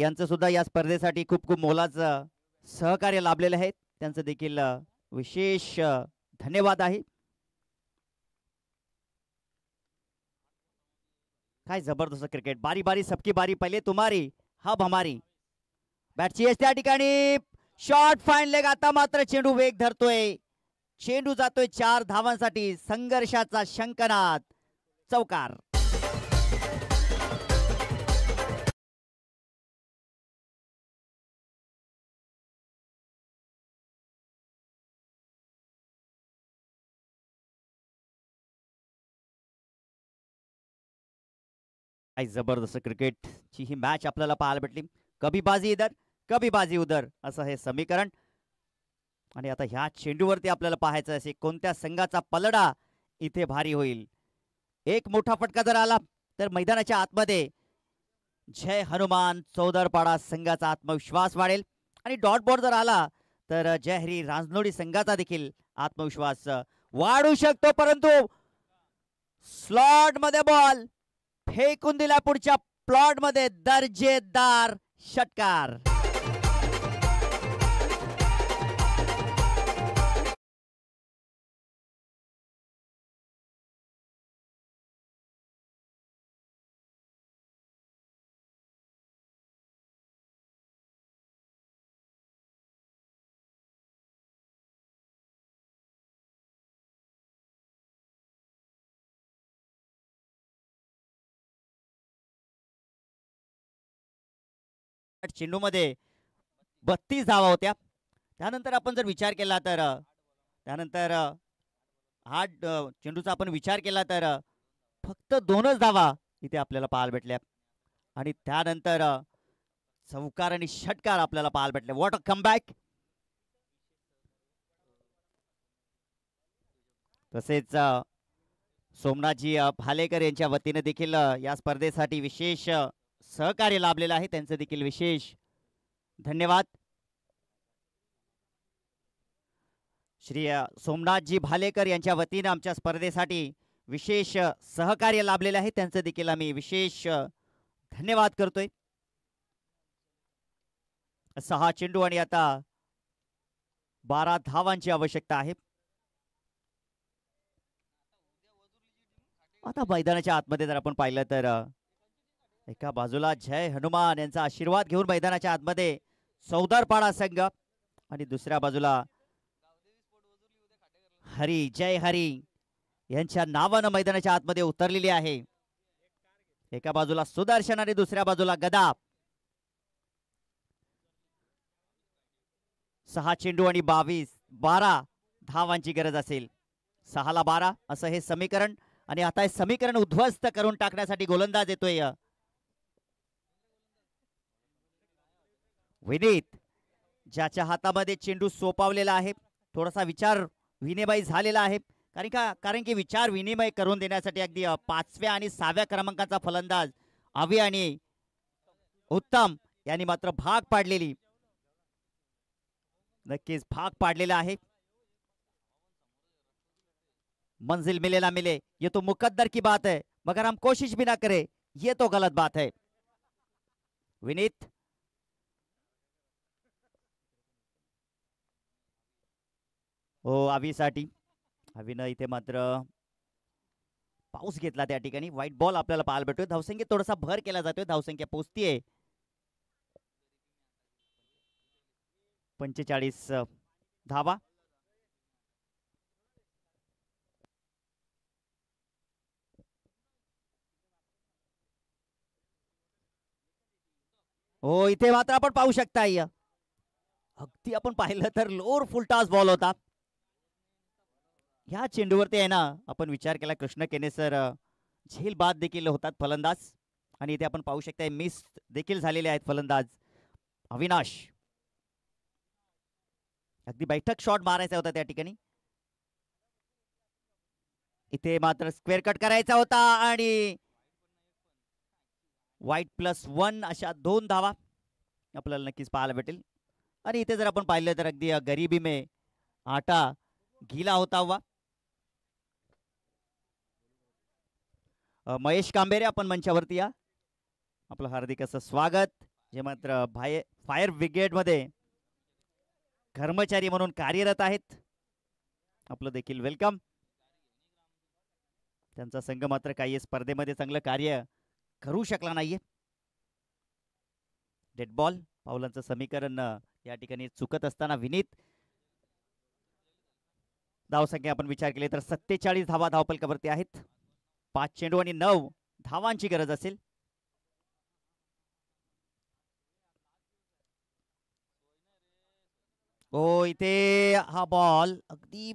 [SPEAKER 1] यांचं सुद्धा या स्पर्धेसाठी खूप खूप मोलाचं सहकार्य लाभलेलं आहे. त्यांचं देखील विशेष धन्यवाद आहे. काय जबरदस्त क्रिकेट. बारी बारी सबकी बारी, पहिले तुम्हारी हब हमारी. बॅटची त्या ठिकाणी शॉर्ट फाईन लेग. आता मात्र चेंडू वेग धरतोय. चेंडू जातोय 4 धावांसाठी. संघर्षाचा शंखनाद. चौकार. काय जबरदस्त क्रिकेटची ही मॅच आपल्याला पाहायला भेटली. कभी बाजी इधर कभी बाजी उधर असं हे समीकरण. आणि आता ह्या चेंडूवरती आपल्याला पाहायचं असे कोणत्या संघाचा पलडा इथे भारी होईल. एक मोठा फटका जर आला तर मैदानाच्या आतमध्ये जय हनुमान चौदरपाडा संघाचा आत्मविश्वास वाढेल आणि डॉट बॉल जर आला तर जय हरी रांजनोडी संघाचा देखील आत्मविश्वास वाढू शकतो. परंतु स्लॉट मध्ये बॉल फेकून दिला पुढच्या प्लॉट मध्ये. दर्जेदार षटकार. चेंडू मध्ये 32 धावा होत्या. त्यानंतर आपण जर विचार केला तर त्यानंतर हा चेंडूचा आपण विचार केला तर फक्त 2च धावा इथे आपल्याला पाहायला भेटल्या आणि त्यानंतर चौकार आणि षटकार आपल्याला पाहायला भेटले. What a comeback. तसेच सोमनाथजी भालेकर यांच्या वतीने देखील या स्पर्धेसाठी विशेष सहकार्य लाभलेलं आहे. त्यांचं देखील विशेष धन्यवाद. श्री सोमनाथजी भालेकर यांच्या वतीने आमच्या स्पर्धेसाठी विशेष सहकार्य लाभलेले आहे. त्यांचं देखील आम्ही विशेष धन्यवाद करतोय. 6 चेंडू आणि आता 12 धावांची आवश्यकता आहे. आता मैदानाच्या आतमध्ये जर आपण पाहिलं तर एका बाजूला जय हनुमान यांचा आशीर्वाद घेऊन मैदानाच्या आतमध्ये सौदारपाडा संघ आणि दुसऱ्या बाजूला हरी जय हरी यांच्या नावानं मैदानाच्या आतमध्ये उतरलेली आहे. एका बाजूला सुदर्शन आणि दुसऱ्या बाजूला गदा. 6 चेंडू आणि 12 धावांची गरज असेल. 6 ला 12 असं हे समीकरण आणि आता हे समीकरण उद्ध्वस्त करून टाकण्यासाठी गोलंदाज येतोय विनीत, ज्याच्या हातामध्ये चेंडू सोपावलेला आहे. थोडासा विचार विनिमय झालेला आहे कारण की विचार विनिमय करून देण्यासाठी अगदी 5व्या आणि 6व्या क्रमांकाचा फलंदाज अवी आणि उत्तम यांनी मात्र भाग पाडलेली. नक्कीच भाग पाडलेला आहे. मंजिल मिले ना मिले ये तो मुकद्दर की बात है, मगर हम कोशिश भी ना करें ये तो गलत बात है. विनीत हो आवीसाठी. अवीनं इथे मात्र पाऊस घेतला त्या ठिकाणी. व्हाईट बॉल आपल्याला पाहायला भेटतोय. धावसंख्येत थोडासा भर केला जातोय. धावसंख्या पोचतीये 45 धावा. हो इथे मात्र आपण पाहू शकताय अगदी आपण पाहिलं तर लोअर फुलटॉस बॉल होता. ह्या चेंडूवरती आहे ना आपण विचार केला कृष्ण केने सर झेल बाद देखील होतात फलंदाज आणि इथे आपण पाहू शकता मिस देखील झालेले आहेत फलंदाज. अविनाश अगदी बैठक शॉट मारायचा होता त्या ठिकाणी. इथे मात्र स्क्वेअर कट करायचा होता आणि वाईट +1 अशा 2 धावा आपल्याला नक्कीच पाहायला भेटेल. आणि इथे जर आपण पाहिलं तर अगदी गरीबी में आटा गीला होता हुआ. महेश कांबेरे आपण मंचावरती या. आपलं हार्दिक असं स्वागत. जे मात्र फायर ब्रिगेड मध्ये कर्मचारी म्हणून कार्यरत आहेत. आपलं देखील वेलकम. त्यांचा संघ मात्र काही स्पर्धेमध्ये चांगलं कार्य करू शकला नाहीये. डेड बॉल पावलांचं समीकरण या ठिकाणी चुकत असताना विनीत. धावसंख्या आपण विचार केले तर 47 धावा धावपलकावरती आहेत. 5 चेंडू आणि 9 धावांची गरज असेल. हो इथे हा बॉल अगदी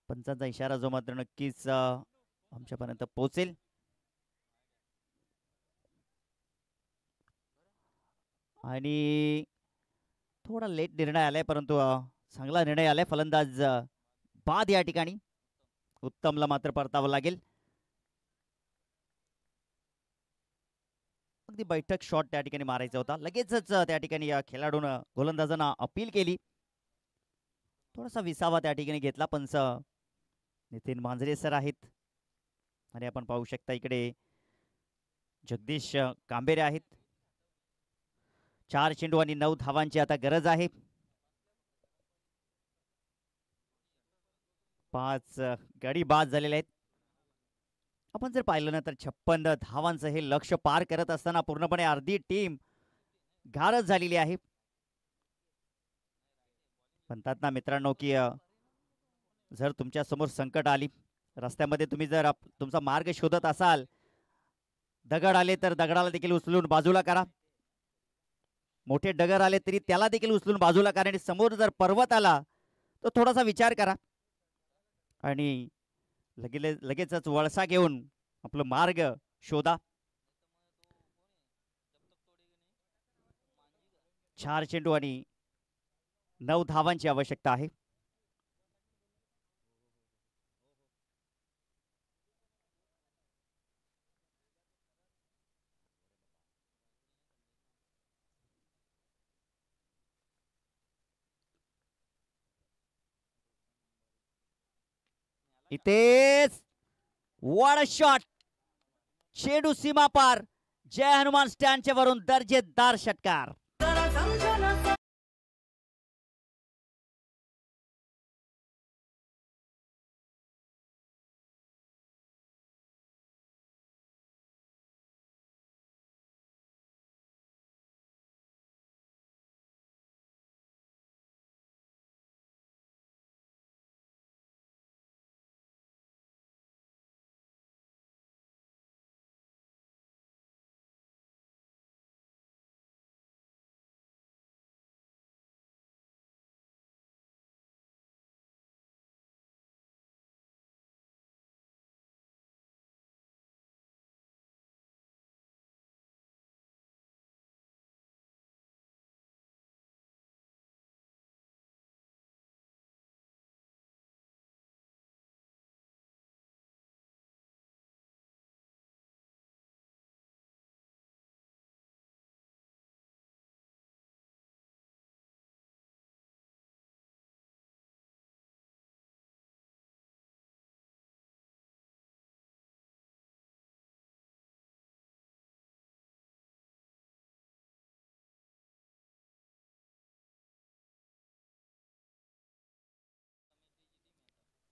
[SPEAKER 1] पंचांचा इशारा जो मात्र नक्कीच आमच्यापर्यंत पोहोचेल. आणि थोडा लेट निर्णय आलाय परंतु चांगला निर्णय आलाय. फलंदाज बाद या ठिकाणी. उत्तमला मात्र परतावं लागेल. अगदी बैठक शॉट त्या ठिकाणी मारायचा होता. लगेचच त्या ठिकाणी या खेळाडूनं गोलंदाजांना अपील केली. थोडासा विसावा त्या ठिकाणी घेतला. पंच नितीन मांजरे सर आहेत आणि आपण पाहू शकता इकडे जगदीश कांबेरे आहेत. 4 चेंडू आणि 9 धावांची आता गरज आहे. 5 गडी बाद झालेले आहेत. आपण जर पाहिलं ना तर 56 धावांचं हे लक्ष पार करत असताना पूर्णपणे अर्धी टीम गारज झालेली आहे. म्हणतात ना मित्रांनो की जर तुमच्या समोर संकट आली, रस्त्यामध्ये तुम्ही जर तुमचा मार्ग शोधत असाल, दगड आले तर दगडाला देखील उचलून बाजूला करा. मोठे डगर आले तरी त्याला देखील उचलून बाजूला करा. आणि समोर जर पर्वत आला तर थोडासा विचार करा. आणि लगेचच वळसा घेऊन आपलं मार्ग शोधा. 4 चेंडू आणि 9 धावांची आवश्यकता आहे. इथेच व्हाट अ शॉट. चेंडू सीमा पार. जय हनुमान स्टँडच्या वरून दर्जेदार षटकार.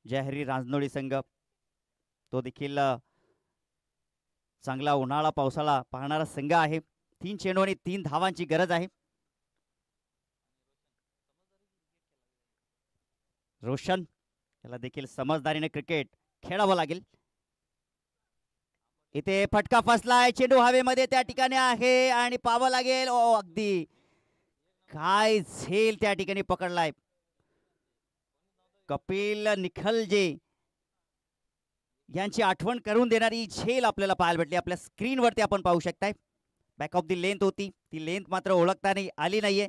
[SPEAKER 1] जयहरी रांजनोळी संघ तो देखील चांगला उन्हाळा पावसाळा पाहणारा संघ आहे. 3 चेंडू आणि 3 धावांची गरज आहे. रोशन याला देखील समजदारीने क्रिकेट खेळावं लागेल. इथे फटका फसलाय. चेंडू हवेमध्ये त्या ठिकाणी आहे आणि पाहावं लागेल. ओ अगदी काय झेल त्या ठिकाणी पकडलाय. कपिल निखलजे यांची आठवण करून देणारी झेल आपल्याला पाहायला भेटली. आपल्या स्क्रीनवरती आपण पाहू शकताय. बॅक ऑफ दी लेंथ होती ती लेंथ मात्र ओळखता आली नाहीये.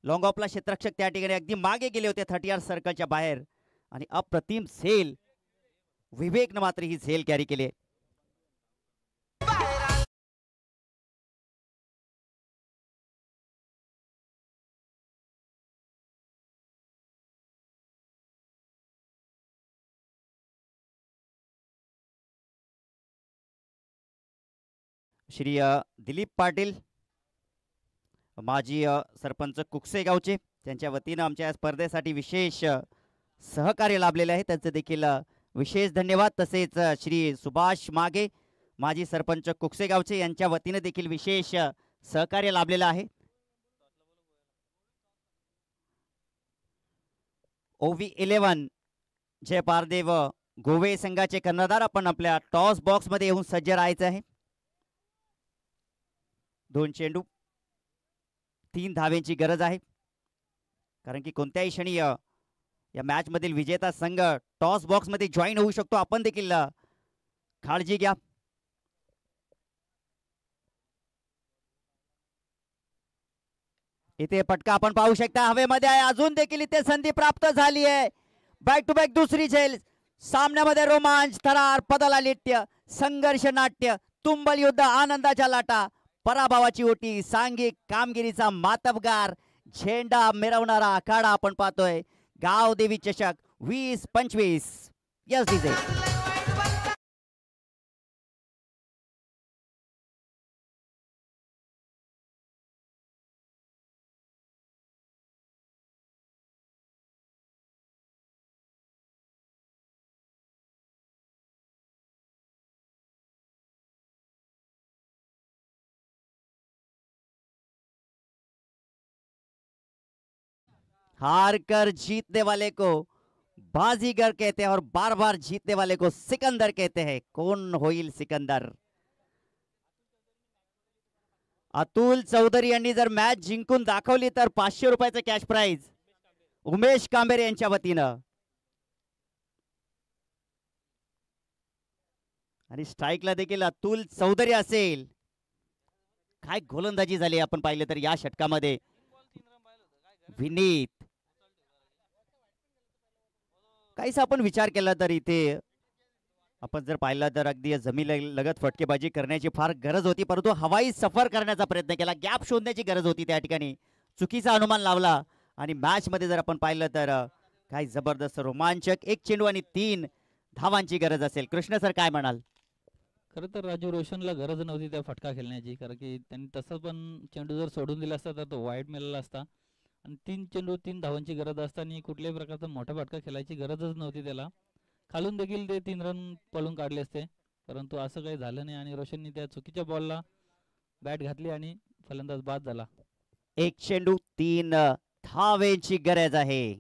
[SPEAKER 1] लॉंग ऑफला क्षेत्ररक्षक त्या ठिकाणी अगदी मागे गेले होते 30 यार्ड सर्कलच्या बाहेर आणि अप्रतिम झेल. विवेकनं मात्र ही झेल कॅरी केली. श्री दिलीप पाटील माजी सरपंच कुकसे गावचे त्यांच्या वतीनं आमच्या स्पर्धेसाठी विशेष सहकार्य लाभलेले आहे. त्यांचे देखील विशेष धन्यवाद. तसेच श्री सुभाष मागे माजी सरपंच कुकसे गावचे यांच्या वतीनं देखील विशेष सहकार्य लाभलेलं आहे. ओव्ही 11 जय पारदेव गोवे संघाचे कर्णधार आपण आपल्या टॉस बॉक्स मध्ये येऊन सज्ज राहायचं आहे. 2 चेंडू 3 धावेंची गरज आहे. कारण की कोणत्याही क्षणी या मॅच मधील विजेता संघ टॉस बॉक्स मध्ये जॉईन होऊ शकतो. आपण देखील काळजी घ्या. इथे फटका आपण पाहू शकता हवेमध्ये आहे. अजून देखील इथे संधी प्राप्त झाली आहे. बॅक टू बॅक दुसरी झेल. सामन्यामध्ये रोमांच, थरार, पदलालिट्य, संघर्ष नाट्य, तुंबल युद्ध, आनंदाच्या लाटा, पराभवाची ओटी, सांघिक कामगिरीचा मातबगार, झेंडा मिरवणारा आखाडा आपण पाहतोय. गावदेवी चषक 20-25. Yes DJ. हार कर जीतने वाले को बाजीगर कहते हैं और बार बार जीतने वाले को सिकंदर कहते हैं. कौन होईल सिकंदर? अतुल चौधरी यांनी जर मॅच जिंकून दाखवली तर 500 रुपयाचं कॅश प्राइज उमेश कांबेरे यांच्या वतीनं. आणि स्ट्राईकला देखील अतुल चौधरी असेल. काय गोलंदाजी झाली आपण पाहिलं तर या षटकामध्ये. विनीत काहीच आपण विचार केला तर इथे आपण जर पाहिलं तर अगदी जमीन लगत फटकेबाजी करण्याची फार गरज होती, परंतु हवाई सफर करण्याचा प्रयत्न केला. गॅप शोधण्याची गरज होती त्या ठिकाणी. चुकीचा अनुमान लावला आणि मॅच मध्ये जर आपण पाहिलं तर काय जबरदस्त रोमांचक 1 चेंडू आणि 3 धावांची गरज असेल. कृष्ण सर काय म्हणाल?
[SPEAKER 2] खरं तर राजू रोशनला गरज नव्हती त्या फटका खेळण्याची, कारण की त्यांनी तसं पण चेंडू जर सोडून दिला असता तर तो वाईड मिळाला असता. आणि 3 चेंडू 3 धावांची गरज असताना कुठल्याही प्रकारचा मोठा फटका खेळायची गरजच नव्हती त्याला. खालून देखील ते 3 रन पळून काढले असते, परंतु असं काही झालं नाही आणि रोशननी त्या चुकीच्या बॉलला बॅट घातली आणि फलंदाज बाद झाला.
[SPEAKER 1] 1 चेंडू 3 धावेची गरज आहे.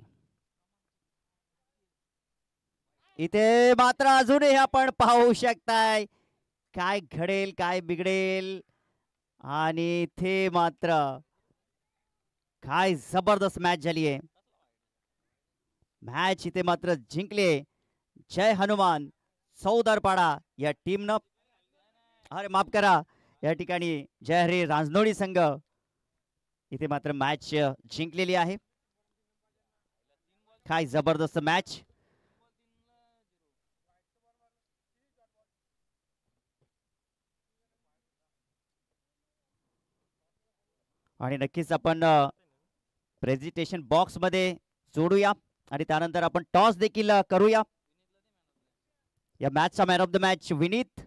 [SPEAKER 1] इथे मात्र अजूनही आपण पाहू शकताय काय घडेल काय बिघडेल. आणि इथे मात्र काय जबरदस्त मॅच झाली आहे. मॅच इथे मात्र जिंकले जय हनुमान चौदारपाडा या टीमनं. अरे माफ करा, या ठिकाणी जय हरी रांजनोळी संघ इथे मात्र मॅच जिंकलेली आहे. काय जबरदस्त मॅच. आणि नक्कीच आपण प्रेझेंटेशन बॉक्स मध्ये जोडूया आणि त्यानंतर आपण टॉस देखील करूया. या मॅचचा man of the match Vineet